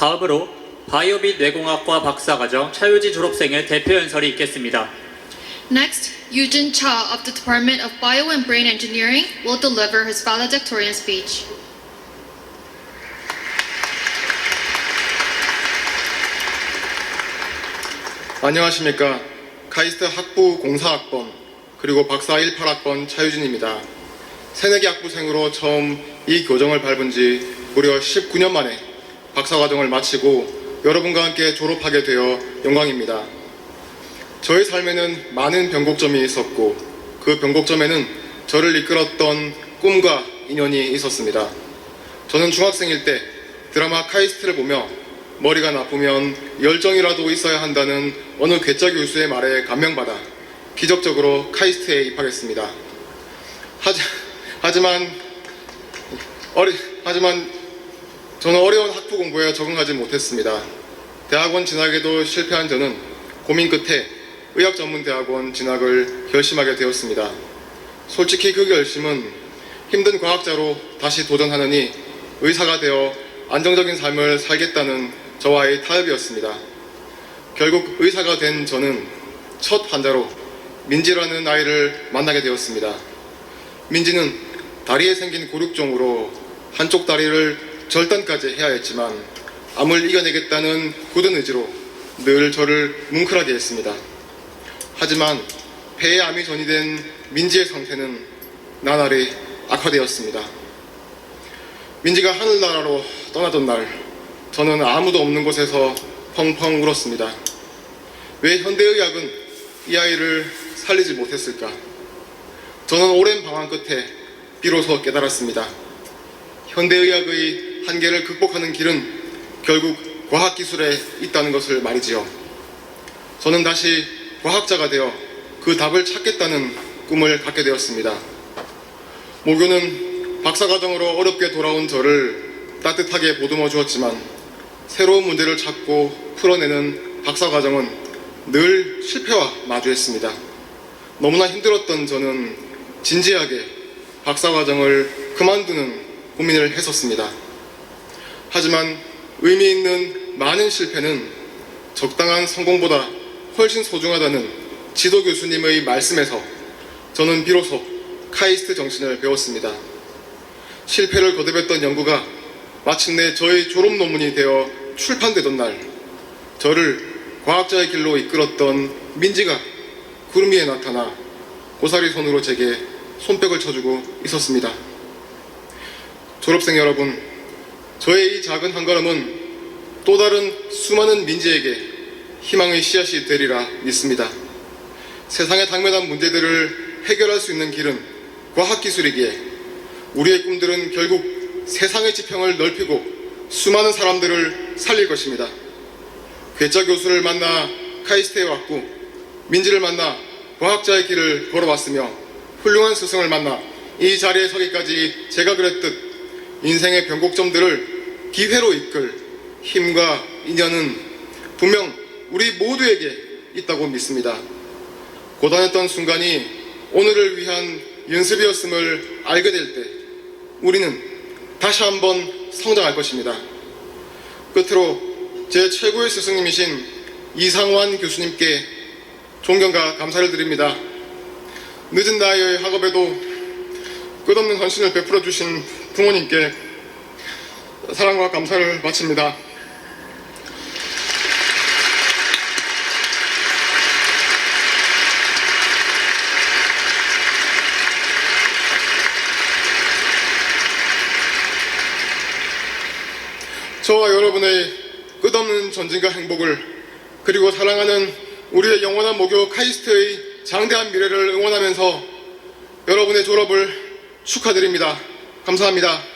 다음으로 바이오 및 뇌공학과 박사과정 차유지 졸업생의 대표 연설이 있겠습니다. Next, Eugene Cha of the Department of Bio and Brain Engineering will deliver his valedictorian speech. 안녕하십니까. 카이스트 학부 공사학번 그리고 박사 18학번 차유진입니다. 새내기 학부생으로 처음 이 교정을 밟은 지 무려 19년 만에 박사과정을 마치고 여러분과 함께 졸업하게 되어 영광입니다. 저의 삶에는 많은 변곡점이 있었고 그 변곡점에는 저를 이끌었던 꿈과 인연이 있었습니다. 저는 중학생일 때 드라마 카이스트를 보며 머리가 나쁘면 열정이라도 있어야 한다는 어느 괴짜 교수의 말에 감명받아 기적적으로 카이스트에 입학했습니다. 하지만 저는 어려운 학부 공부에 적응하지 못했습니다. 대학원 진학에도 실패한 저는 고민 끝에 의학전문대학원 진학을 결심하게 되었습니다. 솔직히 그 결심은 힘든 과학자로 다시 도전하느니 의사가 되어 안정적인 삶을 살겠다는 저와의 타협이었습니다. 결국 의사가 된 저는 첫 환자로 민지라는 아이를 만나게 되었습니다. 민지는 다리에 생긴 골육종으로 한쪽 다리를 절단까지 해야 했지만 암을 이겨내겠다는 굳은 의지로 늘 저를 뭉클하게 했습니다. 하지만 폐에 암이 전이된 민지의 상태는 나날이 악화되었습니다. 민지가 하늘나라로 떠나던 날 저는 아무도 없는 곳에서 펑펑 울었습니다. 왜 현대의학은 이 아이를 살리지 못했을까? 저는 오랜 방황 끝에 비로소 깨달았습니다. 현대의학의 한계를 극복하는 길은 결국 과학기술에 있다는 것을 말이지요. 저는 다시 과학자가 되어 그 답을 찾겠다는 꿈을 갖게 되었습니다. 모교는 박사과정으로 어렵게 돌아온 저를 따뜻하게 보듬어 주었지만 새로운 문제를 찾고 풀어내는 박사과정은 늘 실패와 마주했습니다. 너무나 힘들었던 저는 진지하게 박사과정을 그만두는 고민을 했었습니다. 하지만 의미 있는 많은 실패는 적당한 성공보다 훨씬 소중하다는 지도 교수님의 말씀에서 저는 비로소 카이스트 정신을 배웠습니다. 실패를 거듭했던 연구가 마침내 저의 졸업 논문이 되어 출판되던 날 저를 과학자의 길로 이끌었던 민지가 구름 위에 나타나 고사리 손으로 제게 손뼉을 쳐주고 있었습니다. 졸업생 여러분, 저의 이 작은 한 걸음은 또 다른 수많은 민지에게 희망의 씨앗이 되리라 믿습니다. 세상의 당면한 문제들을 해결할 수 있는 길은 과학기술이기에 우리의 꿈들은 결국 세상의 지평을 넓히고 수많은 사람들을 살릴 것입니다. 괴짜 교수를 만나 카이스트에 왔고 민지를 만나 과학자의 길을 걸어왔으며 훌륭한 스승을 만나 이 자리에 서기까지 제가 그랬듯 인생의 변곡점들을 기회로 이끌 힘과 인연은 분명 우리 모두에게 있다고 믿습니다. 고단했던 순간이 오늘을 위한 연습이었음을 알게 될 때 우리는 다시 한번 성장할 것입니다. 끝으로 제 최고의 스승님이신 이상환 교수님께 존경과 감사를 드립니다. 늦은 나이의 학업에도 끝없는 헌신을 베풀어 주신 부모님께 사랑과 감사를 바칩니다. 저와 여러분의 끝없는 전진과 행복을 그리고 사랑하는 우리의 영원한 모교 카이스트의 장대한 미래를 응원하면서 여러분의 졸업을 축하드립니다. 감사합니다.